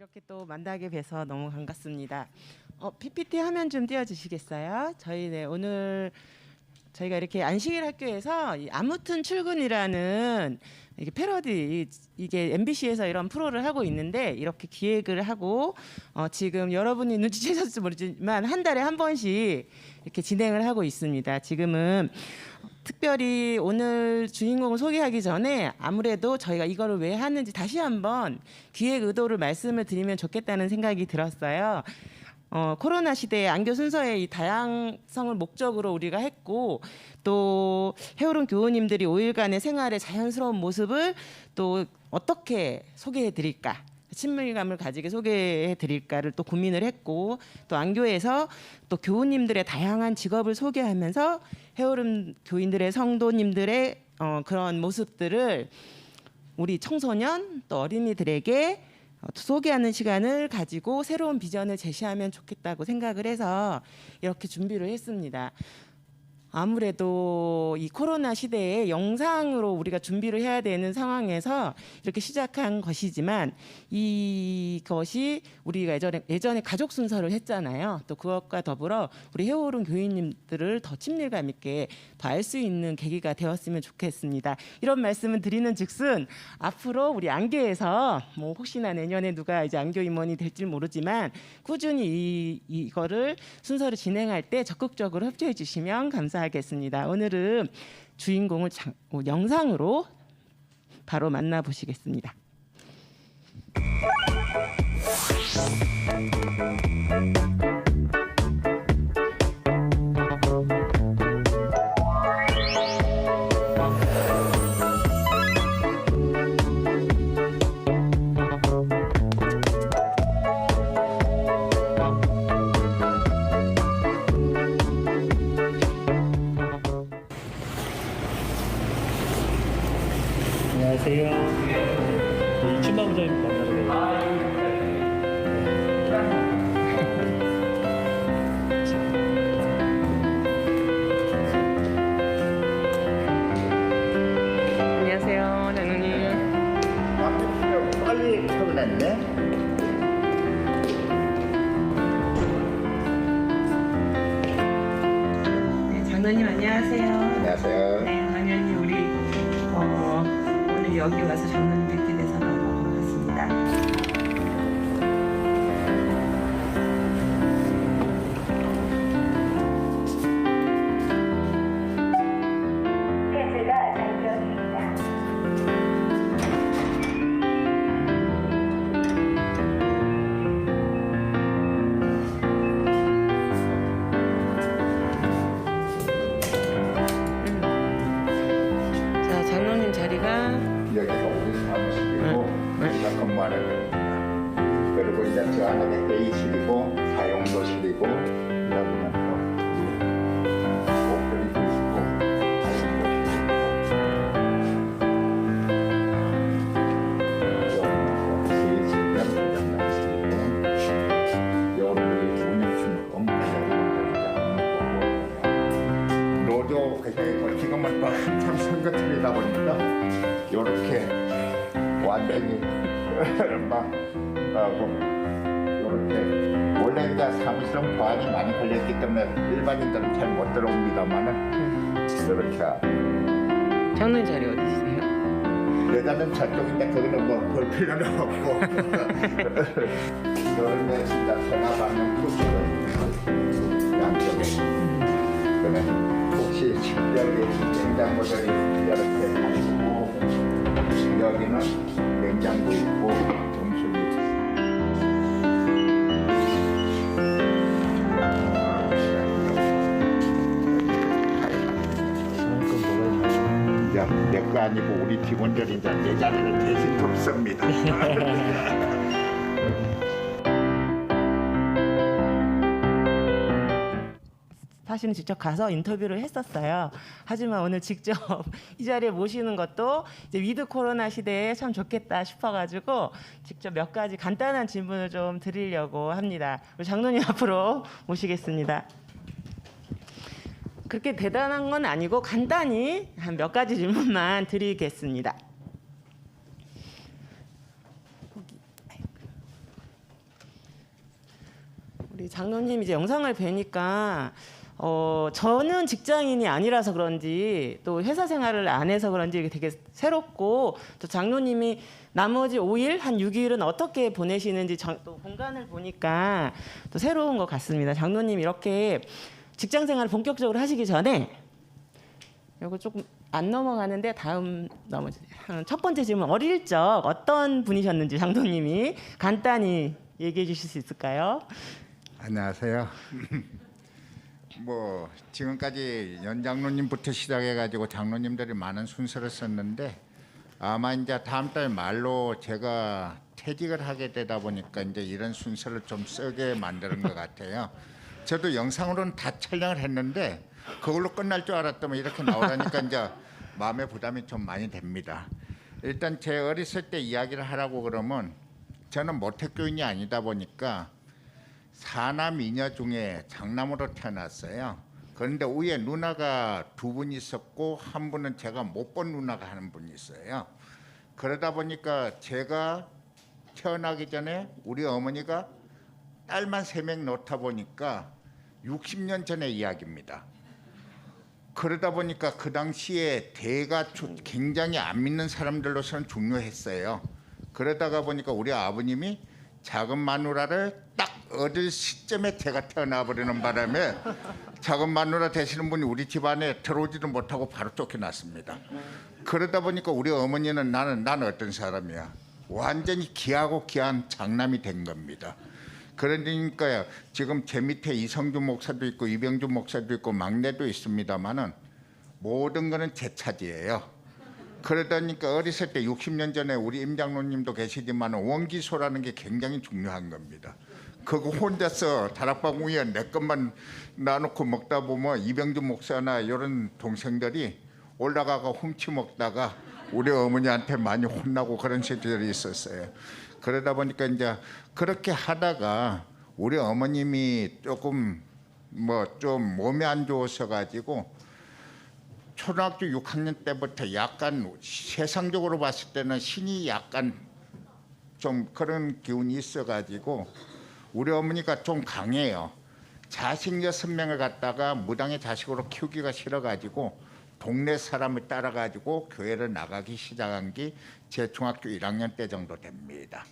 이렇게 또 만나게 뵈서 너무 반갑습니다. PPT 화면 좀 띄워주시겠어요? 오늘 저희가 이렇게 안식일 학교에서 이 아무튼 출근이라는 이게 패러디, 이게 MBC에서 이런 프로를 하고 있는데 이렇게 기획을 하고 지금 여러분이 눈치채셨을지 모르지만 한 달에 한 번씩 이렇게 진행을 하고 있습니다. 지금은 특별히 오늘 주인공을 소개하기 전에 아무래도 저희가 이거를 왜 하는지 다시 한번 기획 의도를 말씀을 드리면 좋겠다는 생각이 들었어요. 코로나 시대의 안교 순서의 이 다양성을 목적으로 우리가 했고, 또 해오른 교우님들이 5일간의 생활의 자연스러운 모습을 또 어떻게 소개해 드릴까, 친밀감을 가지게 소개해 드릴까를 또 고민을 했고, 또 안교에서 또 교우님들의 다양한 직업을 소개하면서 해오른 교인들의 성도님들의 그런 모습들을 우리 청소년 또 어린이들에게 소개하는 시간을 가지고 새로운 비전을 제시하면 좋겠다고 생각을 해서 이렇게 준비를 했습니다. 아무래도 이 코로나 시대에 영상으로 우리가 준비를 해야 되는 상황에서 이렇게 시작한 것이지만, 이것이 우리가 예전에 가족 순서를 했잖아요. 또 그것과 더불어 우리 해오른 교인님들을 더 친밀감 있게 더 알 수 있는 계기가 되었으면 좋겠습니다. 이런 말씀을 드리는 즉슨 앞으로 우리 안교에서 뭐 혹시나 내년에 누가 이제 안교 임원이 될지 모르지만 꾸준히 이거를 순서를 진행할 때 적극적으로 협조해 주시면 감사하겠습니다. 오늘은 주인공을 영상으로 바로 만나보시겠습니다. 안녕하세요. 이춘마 부장님 만나러 안녕하세요, 장로님. 빨리 퇴근했네. 네, 장로님 안녕하세요. 안녕하세요. 네, 당연히 우리 오늘 여기 와서 장로님 뵙게 돼서 너무 반갑습니다. 펜스가 장점입니다. 자, 장로님 자리가 여기가 우리 사무실이고 우리가 근무하는 겁니다. 그리고 이제 저 안에 회의실이고 사용도실이고 여기는 또 옷걸이도 있고 사용도실이고 여기는 또 회의실이면 부장실이고 여기 우리 운영팀 노조 회장이고 지금은 또 한참 선거철이다 보니까 요렇게 완전히 막 요렇게 원래 이제 사무실은 보안이 많이 걸렸기 때문에 일반인들은 잘 못 들어옵니다만은 이렇게 장로님 자리 어디세요? 여자는 저쪽인데 거기는 뭐 볼 필요는 없고 열매 진짜 전화받는 부스는 양쪽에 그러면 혹시 식별이 냉장고들이 이렇게 다니고 여기는 냉장고 있고 정수기 이제 내 거 아니고 우리 직원들이 이제 내 자리를 대신 돕습니다. 사실은 직접 가서 인터뷰를 했었어요. 하지만 오늘 직접 이 자리에 모시는 것도 이제 위드 코로나 시대에 참 좋겠다 싶어가지고 직접 몇 가지 간단한 질문을 좀 드리려고 합니다. 우리 장로님 앞으로 모시겠습니다. 그렇게 대단한 건 아니고 간단히 한 몇 가지 질문만 드리겠습니다. 우리 장로님 이제 영상을 뵈니까 저는 직장인이 아니라서 그런지 또 회사 생활을 안 해서 그런지 되게 새롭고 또 장로님이 나머지 5일 한 6일은 어떻게 보내시는지 또 공간을 보니까 또 새로운 것 같습니다. 장로님 이렇게 직장 생활을 본격적으로 하시기 전에 이거 조금 안 넘어가는데 다음 첫 번째 질문 어릴 적 어떤 분이셨는지 장로님이 간단히 얘기해 주실 수 있을까요? 안녕하세요. 뭐 지금까지 연장로님부터 시작해가지고 장로님들이 많은 순서를 썼는데 아마 이제 다음 달 말로 제가 퇴직을 하게 되다 보니까 이제 이런 순서를 좀 쓰게 만드는 것 같아요. 저도 영상으로는 다 촬영을 했는데 그걸로 끝날 줄 알았더니 이렇게 나오라니까 이제 마음의 부담이 좀 많이 됩니다. 일단 제 어렸을 때 이야기를 하라고 그러면 저는 모태교인이 아니다 보니까 사남 이녀 중에 장남으로 태어났어요. 그런데 위에 누나가 2분 있었고 한 분은 제가 못 본 누나가 한 분 있어요. 그러다 보니까 제가 태어나기 전에 우리 어머니가 딸만 3명 놓다 보니까 60년 전의 이야기입니다. 그러다 보니까 그 당시에 대가 굉장히 안 믿는 사람들로서는 중요했어요. 그러다가 보니까 우리 아버님이 작은 마누라를 딱 얻을 시점에 제가 태어나 버리는 바람에 작은 마누라 되시는 분이 우리 집안에 들어오지도 못하고 바로 쫓겨났습니다. 그러다 보니까 우리 어머니는 나는 어떤 사람이야. 완전히 귀하고 귀한 장남이 된 겁니다. 그러니까요. 지금 제 밑에 이성준 목사도 있고 이병준 목사도 있고 막내도 있습니다만은 모든 거는 제 차지예요. 그러다니까 어렸을 때 60년 전에 우리 임 장로님도 계시지만 원기소라는 게 굉장히 중요한 겁니다. 그거 혼자서 다락방 위에 내 것만 놔놓고 먹다 보면 이병준 목사나 이런 동생들이 올라가가 훔치 먹다가 우리 어머니한테 많이 혼나고 그런 시절이 있었어요. 그러다 보니까 이제 그렇게 하다가 우리 어머님이 조금 좀 몸이 안 좋으셔 가지고 초등학교 6학년 때부터 약간 세상적으로 봤을 때는 신이 약간 좀 그런 기운이 있어 가지고 우리 어머니가 좀 강해요. 자식 6명을 갖다가 무당의 자식으로 키우기가 싫어 가지고 동네 사람을 따라 가지고 교회를 나가기 시작한 게 제 중학교 1학년 때 정도 됩니다.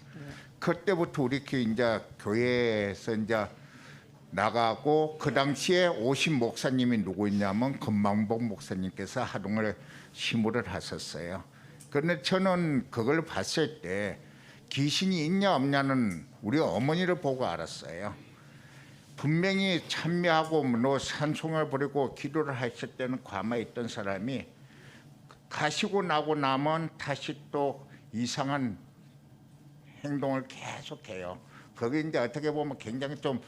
그때부터 우리 이제 교회에서 이제 나가고 그 당시에 오신 목사님이 누구 있냐면 금망복 목사님께서 하동을 시무를 하셨어요. 그런데 저는 그걸 봤을 때 귀신이 있냐 없냐는 우리 어머니를 보고 알았어요. 분명히 찬미하고 산송을 부리고 기도를 했을 때는 가만히 있던 사람이 가시고 나고 나면 다시 또 이상한 행동을 계속해요. 그게 이제 어떻게 보면 굉장히 좀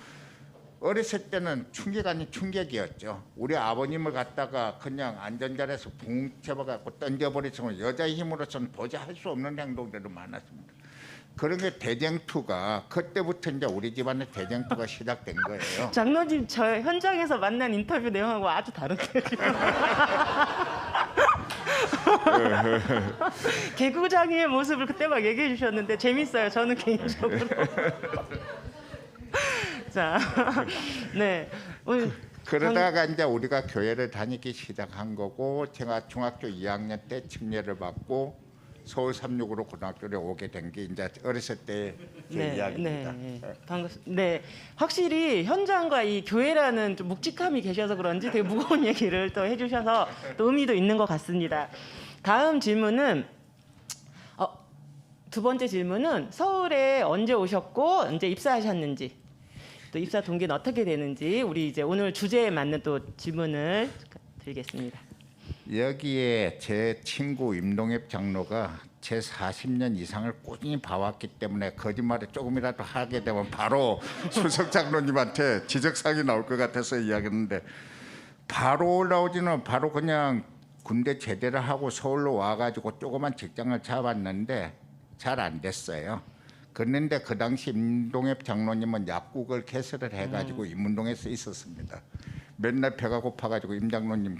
어렸을 때는 충격 아닌 충격이었죠. 우리 아버님을 갖다가 그냥 안전자리에서 붕 잡아갖고 던져버리시면 여자의 힘으로서는 도저히 할 수 없는 행동들이 많았습니다. 그런 게 대쟁투가 그때부터 이제 우리 집안의 대쟁투가 시작된 거예요. 장로님 저 현장에서 만난 인터뷰 내용하고 아주 다른데요. 개구장이의 모습을 그때 막 얘기해 주셨는데 재밌어요. 저는 개인적으로. 자, 네. 오늘 그러다가 이제 우리가 교회를 다니기 시작한 거고 제가 중학교 2학년 때 침례를 받고 서울 36으로 고등학교를 오게 된 게 이제 어렸을 때 제 이야기입니다. 네, 확실히 현장과 이 교회라는 좀 묵직함이 계셔서 그런지 되게 무거운 얘기를 또 해주셔서 또 의미도 있는 것 같습니다. 다음 질문은 두 번째 질문은 서울에 언제 오셨고 언제 입사하셨는지 또 입사 동기는 어떻게 되는지 우리 이제 오늘 주제에 맞는 또 질문을 드리겠습니다. 여기에 제 친구 임동엽 장로가 제 40년 이상을 꾸준히 봐왔기 때문에 거짓말을 조금이라도 하게 되면 바로 수석 장로님한테 지적사항이 나올 것 같아서 이야기했는데 바로 올라오지는 바로 그냥 군대 제대를 하고 서울로 와가지고 조그만 직장을 잡았는데 잘 안 됐어요. 그런데 그 당시 임동엽 장로님은 약국을 개설을 해가지고 임문동에서 있었습니다. 맨날 배가 고파가지고 임 장로님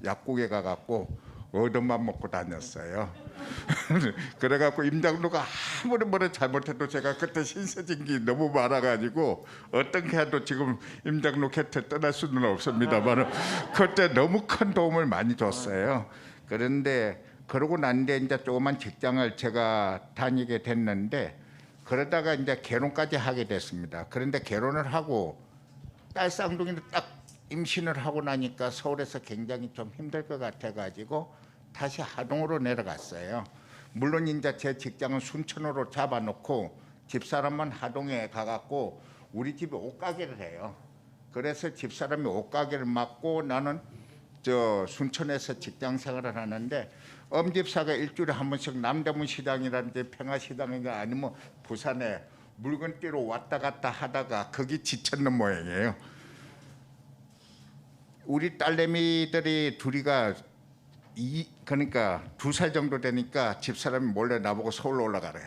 약국에 가갖고 얻어만 먹고 다녔어요. 그래갖고 임장로가 아무리 뭐래 잘못해도 제가 그때 신세진 게 너무 많아가지고 어떻게 해도 지금 임장로 곁에 떠날 수는 없습니다만 그때 너무 큰 도움을 많이 줬어요. 그런데 그러고 난 뒤에 이제 조그만 직장을 제가 다니게 됐는데 그러다가 이제 결혼까지 하게 됐습니다. 그런데 결혼을 하고 딸 쌍둥이를 딱 임신을 하고 나니까 서울에서 굉장히 좀 힘들 것 같아가지고 다시 하동으로 내려갔어요. 물론 이제 제 직장은 순천으로 잡아놓고 집사람만 하동에 가갖고 우리 집에 옷가게를 해요. 그래서 집사람이 옷가게를 맡고 나는 저 순천에서 직장 생활을 하는데 엄집사가 일주일에 한 번씩 남대문 시장이라든지 평화시장인가 아니면 부산에 물건 띠러 왔다 갔다 하다가 거기 지쳤는 모양이에요. 우리 딸내미들이 둘이가 그러니까 2살 정도 되니까 집사람이 몰래 나보고 서울로 올라가래.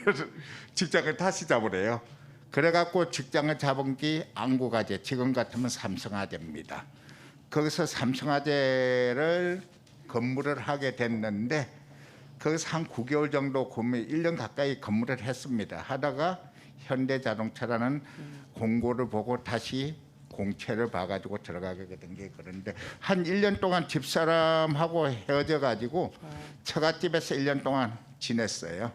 그래서 직장을 다시 잡으래요. 그래갖고 직장을 잡은 게 안구가제, 지금 같으면 삼성화재입니다. 거기서 삼성화재를 근무를 하게 됐는데 거기서 한 9개월 정도 근무, 1년 가까이 근무를 했습니다. 하다가 현대자동차라는 공고를 보고 다시 공채를 봐가지고 들어가게 된 게 그런데 한 1년 동안 집사람하고 헤어져 가지고 처갓집에서 1년 동안 지냈어요.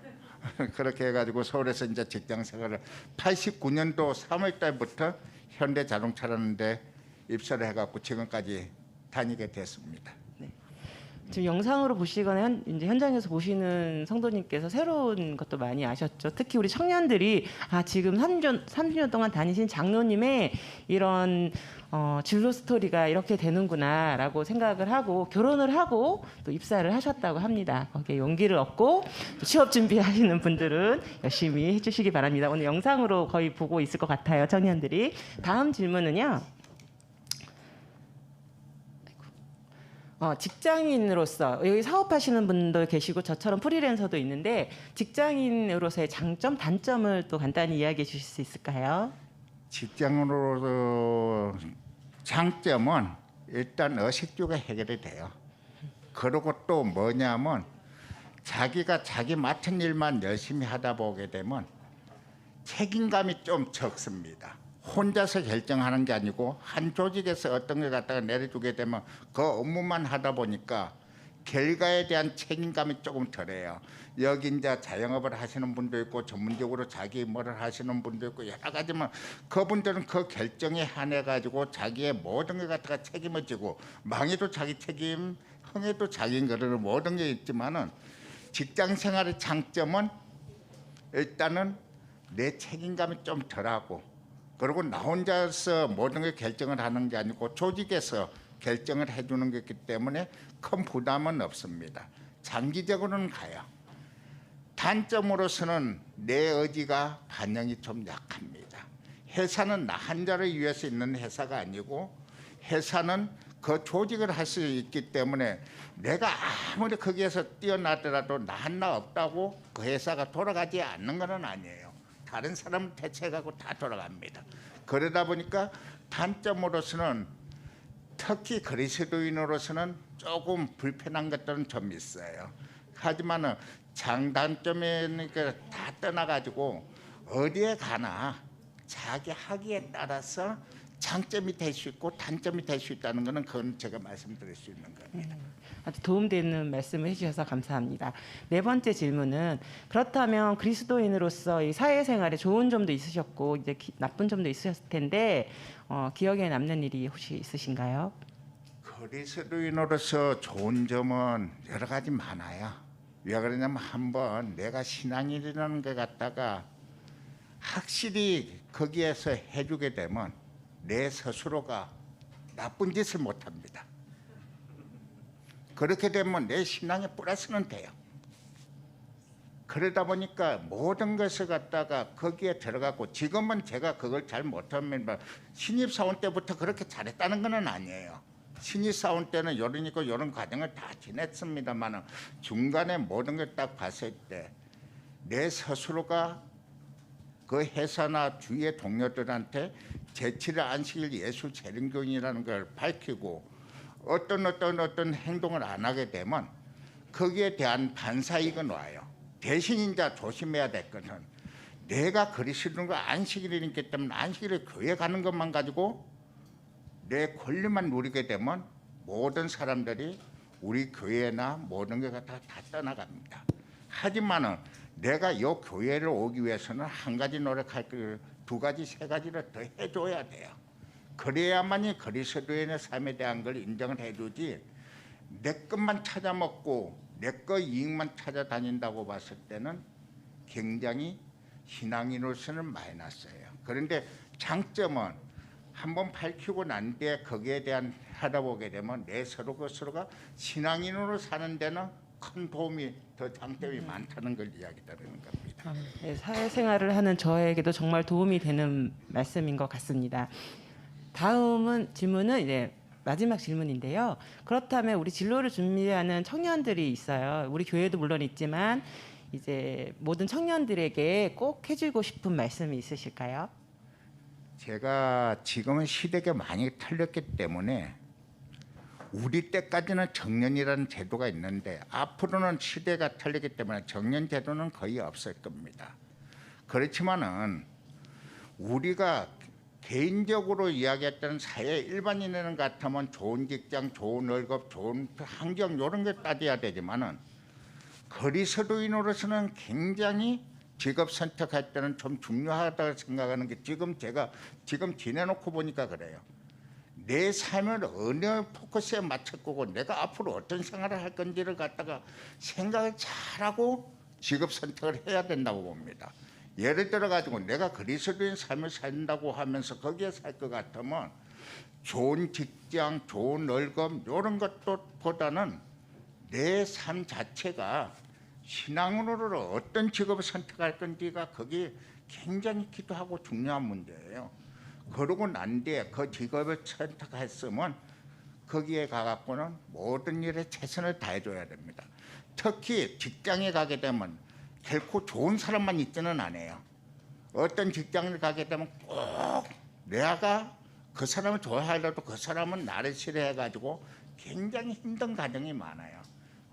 그렇게 해가지고 서울에서 이제 직장 생활을 89년도 3월 달부터 현대자동차라는 데 입사를 해갖고 지금까지 다니게 됐습니다. 지금 영상으로 보시거나 이제 현장에서 보시는 성도님께서 새로운 것도 많이 아셨죠. 특히 우리 청년들이 지금 30년 동안 다니신 장로님의 이런 진로 스토리가 이렇게 되는구나라고 생각을 하고 결혼을 하고 또 입사를 하셨다고 합니다. 거기에 용기를 얻고 또 취업 준비하시는 분들은 열심히 해주시기 바랍니다. 오늘 영상으로 거의 보고 있을 것 같아요, 청년들이. 다음 질문은요. 직장인으로서 여기 사업하시는 분도 계시고 저처럼 프리랜서도 있는데 직장인으로서의 장점, 단점을 또 간단히 이야기해 주실 수 있을까요? 직장으로 장점은 일단 의식주가 해결이 돼요. 그리고 또 뭐냐면 자기가 자기 맡은 일만 열심히 하다 보게 되면 책임감이 좀 적습니다. 혼자서 결정하는 게 아니고 한 조직에서 어떤 걸 갖다가 내려주게 되면 그 업무만 하다 보니까 결과에 대한 책임감이 조금 덜해요. 여기 이제 자영업을 하시는 분도 있고 전문적으로 자기 뭐를 하시는 분도 있고 여러 가지만 그분들은 그 결정에 한해 가지고 자기의 모든 걸 갖다가 책임을 지고 망해도 자기 책임, 흥해도 자기 거를 모든 게 있지만은 직장 생활의 장점은 일단은 내 책임감이 좀 덜하고 그리고 나 혼자서 모든 걸 결정을 하는 게 아니고 조직에서 결정을 해주는 거기 때문에 큰 부담은 없습니다. 장기적으로는 가요. 단점으로서는 내 의지가 반영이 좀 약합니다. 회사는 나 한자를 위해서 있는 회사가 아니고 회사는 그 조직을 할 수 있기 때문에 내가 아무리 거기에서 뛰어나더라도 나 하나 없다고 그 회사가 돌아가지 않는 건 아니에요. 다른 사람을 대체하고 다 돌아갑니다. 그러다 보니까 단점으로서는 특히 그리스도인으로서는 조금 불편한 것들은 좀 있어요. 하지만은 장단점이니까 다 떠나가지고 어디에 가나 자기 하기에 따라서 장점이 될 수 있고 단점이 될 수 있다는 것은 그건 제가 말씀드릴 수 있는 겁니다. 아주 도움되는 말씀을 해주셔서 감사합니다. 네 번째 질문은 그렇다면 그리스도인으로서 이 사회생활에 좋은 점도 있으셨고 이제 나쁜 점도 있으셨을 텐데 기억에 남는 일이 혹시 있으신가요? 그리스도인으로서 좋은 점은 여러 가지 많아요. 왜 그러냐면 한번 내가 신앙인이라는 것 갖다가 확실히 거기에서 해주게 되면 내 스스로가 나쁜 짓을 못합니다. 그렇게 되면 내 신앙에 플러스는 돼요. 그러다 보니까 모든 것을 갖다가 거기에 들어가고 지금은 제가 그걸 잘 못하면 신입사원 때부터 그렇게 잘했다는 건 아니에요. 신입사원 때는 요런 있고 요런 과정을 다 지냈습니다만 중간에 모든 걸 딱 봤을 때 내 스스로가 그 회사나 주위의 동료들한테 재치를 안 시킬 예수 재림교인이라는 걸 밝히고 어떤 행동을 안 하게 되면 거기에 대한 반사이익은 와요. 대신 이제 조심해야 될 것은 내가 그리스도인과 안식일이 있기 때문에 안식일에 교회 가는 것만 가지고 내 권리만 누리게 되면 모든 사람들이 우리 교회나 모든 게 다 떠나갑니다. 하지만은 내가 이 교회를 오기 위해서는 한 가지 노력할 그 두 가지 세 가지를 더 해줘야 돼요. 그래야만이 그리스도인의 삶에 대한 걸 인정을 해주지 내 것만 찾아먹고 내 거 이익만 찾아다닌다고 봤을 때는 굉장히 신앙인으로서는 마이너스예요. 그런데 장점은 한번 밝히고 난 뒤에 거기에 대한 하다 보게 되면 내 서로가 신앙인으로 사는 데는 큰 도움이 더 장점이 많다는 걸 이야기드리는 겁니다. 네, 사회생활을 하는 저에게도 정말 도움이 되는 말씀인 것 같습니다. 다음은 질문은 이제 마지막 질문인데요. 그렇다면 우리 진로를 준비하는 청년들이 있어요. 우리 교회도 물론 있지만 이제 모든 청년들에게 꼭 해주고 싶은 말씀이 있으실까요? 제가 지금은 시대가 많이 틀렸기 때문에 우리 때까지는 정년이라는 제도가 있는데 앞으로는 시대가 틀리기 때문에 정년 제도는 거의 없을 겁니다. 그렇지만은 우리가 개인적으로 이야기했던 사회 일반인은 같으면 좋은 직장, 좋은 월급, 좋은 환경 이런 게 따져야 되지만은 그리스도인으로서는 굉장히 직업 선택할 때는 좀 중요하다고 생각하는 게 제가 지내놓고 보니까 그래요. 내 삶을 어느 포커스에 맞출 거고 내가 앞으로 어떤 생활을 할 건지를 갖다가 생각을 잘하고 직업 선택을 해야 된다고 봅니다. 예를 들어 가지고 내가 그리스도인 삶을 산다고 하면서 거기에 살 것 같으면 좋은 직장, 좋은 월급 이런 것보다는 내 삶 자체가 신앙으로 어떤 직업을 선택할 건지가 거기 굉장히 기도하고 중요한 문제예요. 그러고 난 뒤에 그 직업을 선택했으면 거기에 가갖고는 모든 일에 최선을 다해줘야 됩니다. 특히 직장에 가게 되면 결코 좋은 사람만 있지는 않아요. 어떤 직장을 가게 되면 꼭 내가 그 사람을 좋아하려도 그 사람은 나를 싫어해가지고 굉장히 힘든 가정이 많아요.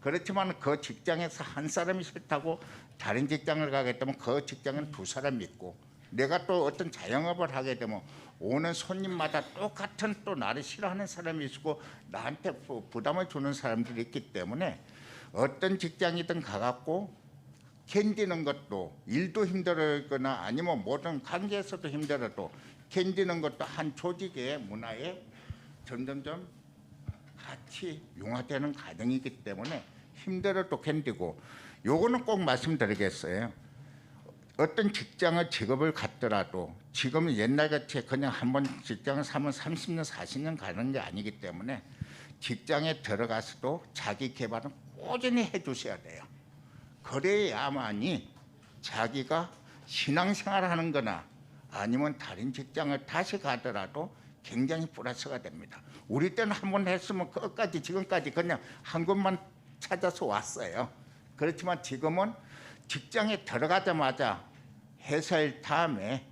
그렇지만 그 직장에서 한 사람이 싫다고 다른 직장을 가게 되면 그 직장은 두 사람이 있고 내가 또 어떤 자영업을 하게 되면 오는 손님마다 똑같은 또 나를 싫어하는 사람이 있고 나한테 부담을 주는 사람들이 있기 때문에 어떤 직장이든 가갖고 견디는 것도 일도 힘들거나 아니면 모든 관계에서도 힘들어도 견디는 것도 한 조직의 문화에 점점점 같이 융화되는 과정이기 때문에 힘들어도 견디고 요거는 꼭 말씀드리겠어요. 어떤 직업을 갖더라도 지금은 옛날같이 그냥 한번 직장을 사면 30년 40년 가는 게 아니기 때문에 직장에 들어가서도 자기 개발은 꾸준히 해주셔야 돼요. 그래야만이 자기가 신앙생활을 하는 거나 아니면 다른 직장을 다시 가더라도 굉장히 플러스가 됩니다. 우리 때는 한 번 했으면 끝까지 지금까지 그냥 한 곳만 찾아서 왔어요. 그렇지만 지금은 직장에 들어가자마자 회사일 다음에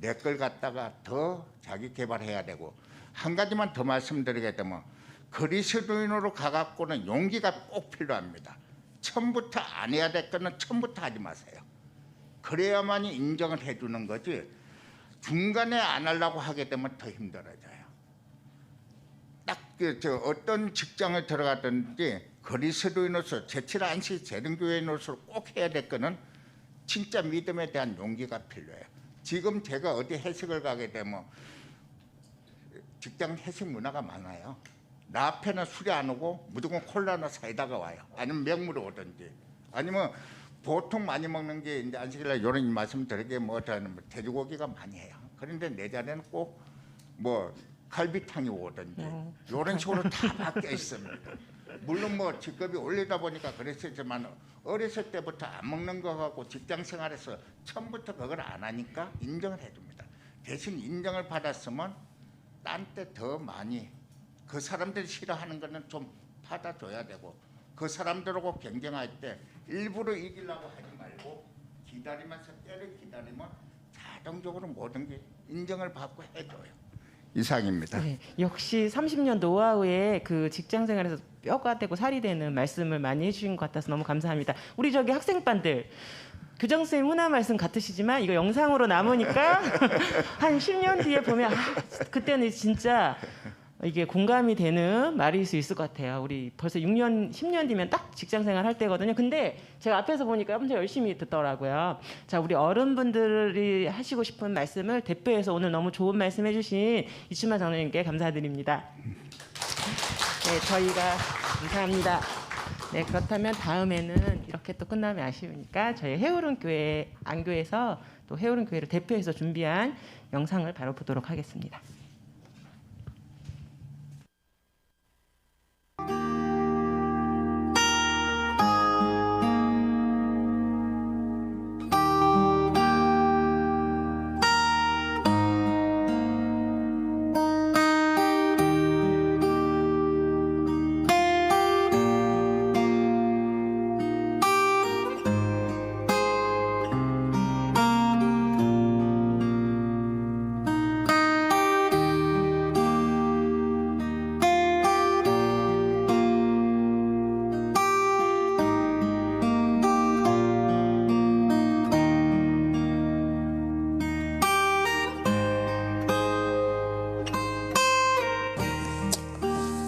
내 걸 갖다가 더 자기 개발해야 되고 한 가지만 더 말씀드리게 되면 그리스도인으로 가갖고는 용기가 꼭 필요합니다. 처음부터 안 해야 될 거는 처음부터 하지 마세요. 그래야만이 인정을 해주는 거지 중간에 안 하려고 하게 되면 더 힘들어져요. 딱 어떤 직장을 들어가든지 그리스도인으로서 제칠 안식 재림교회인으로서 꼭 해야 될 거는 진짜 믿음에 대한 용기가 필요해요. 지금 제가 어디 회식을 가게 되면 직장 회식 문화가 많아요. 나 앞에는 술이 안 오고 무조건 콜라나 사이다가 와요. 아니면 명물이 오든지 아니면 보통 많이 먹는 게 이제 안식일날 이런 말씀 드리게 뭐 돼지고기가 많이 해요. 그런데 내 자리는 꼭 뭐 갈비탕이 오든지 이런 식으로 다 바뀌어 있습니다. 물론 뭐 직급이 올리다 보니까 그랬었지만 어렸을 때부터 안 먹는 거 갖고 직장 생활에서 처음부터 그걸 안 하니까 인정을 해줍니다. 대신 인정을 받았으면 딴 때 더 많이 그 사람들이 싫어하는 거는 좀 받아줘야 되고 그 사람들하고 경쟁할 때 일부러 이기려고 하지 말고 기다리면서 때를 기다리면 자동적으로 모든 게 인정을 받고 해줘요. 이상입니다. 네, 역시 30년 노하우에 그 직장 생활에서 뼈가 되고 살이 되는 말씀을 많이 해주신 것 같아서 너무 감사합니다. 우리 저기 학생반들 교장 선생님 훈화 말씀 같으시지만 이거 영상으로 남으니까 한 10년 뒤에 보면 그때는 진짜 이게 공감이 되는 말일 수 있을 것 같아요. 우리 벌써 6년, 10년 뒤면 딱 직장 생활 할 때거든요. 근데 제가 앞에서 보니까 엄청 열심히 듣더라고요. 자, 우리 어른분들이 하시고 싶은 말씀을 대표해서 오늘 너무 좋은 말씀 해주신 이춘만 장로님께 감사드립니다. 네, 저희가 감사합니다. 네, 그렇다면 다음에는 이렇게 또 끝나면 아쉬우니까 저희 해오른 교회 안교에서 또 해오른 교회를 대표해서 준비한 영상을 바로 보도록 하겠습니다.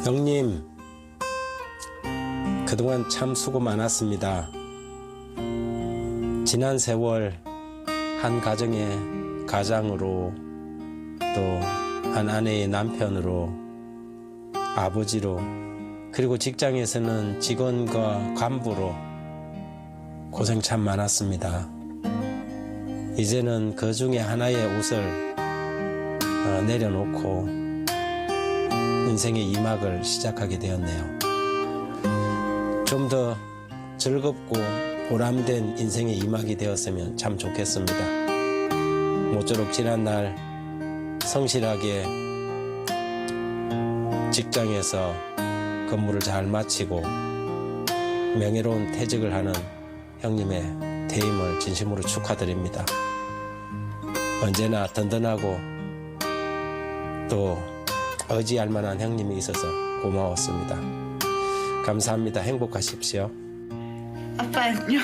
형님, 그동안 참 수고 많았습니다. 지난 세월 한 가정의 가장으로 또 한 아내의 남편으로 아버지로 그리고 직장에서는 직원과 간부로 고생 참 많았습니다. 이제는 그 중에 하나의 옷을 내려놓고 인생의 2막을 시작하게 되었네요. 좀 더 즐겁고 보람된 인생의 2막이 되었으면 참 좋겠습니다. 모쪼록 지난날 성실하게 직장에서 근무를 잘 마치고 명예로운 퇴직을 하는 형님의 퇴임을 진심으로 축하드립니다. 언제나 든든하고 또 의지할 만한 형님이 있어서 고마웠습니다. 감사합니다. 행복하십시오. 아빠 안녕.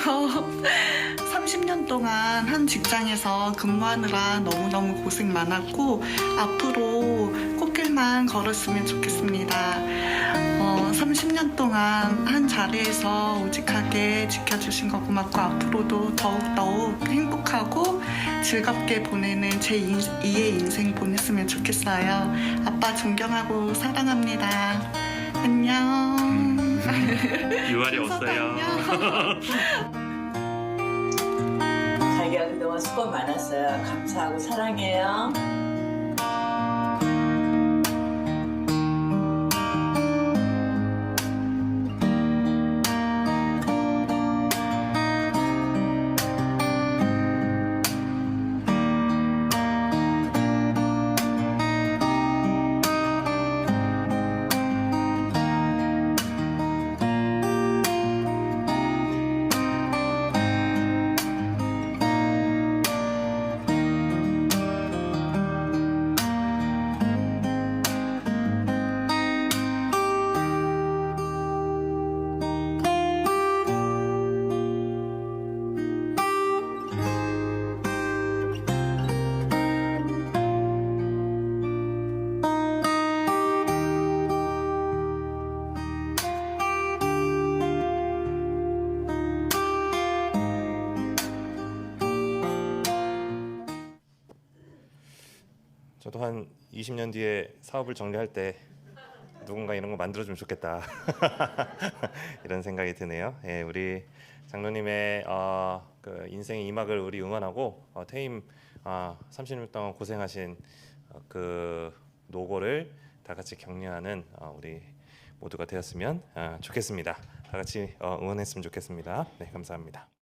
30년 동안 한 직장에서 근무하느라 너무너무 고생 많았고 앞으로 꽃길만 걸었으면 좋겠습니다. 30년 동안 한 자리에서 우직하게 지켜주신 거 고맙고 앞으로도 더욱 행복하고 즐겁게 보내는 제 2의 인생 보냈으면 좋겠어요. 아빠 존경하고 사랑합니다. 안녕. 유알이 없어요. 자기가 그동안 수고 많았어요. 감사하고 사랑해요. 저도 한 20년 뒤에 사업을 정리할 때 누군가 이런 거 만들어주면 좋겠다 이런 생각이 드네요. 예, 우리 장로님의 그 인생의 2막을 우리 응원하고 퇴임 30년 동안 고생하신 그 노고를 다 같이 격려하는 우리 모두가 되었으면 좋겠습니다. 다 같이 응원했으면 좋겠습니다. 네, 감사합니다.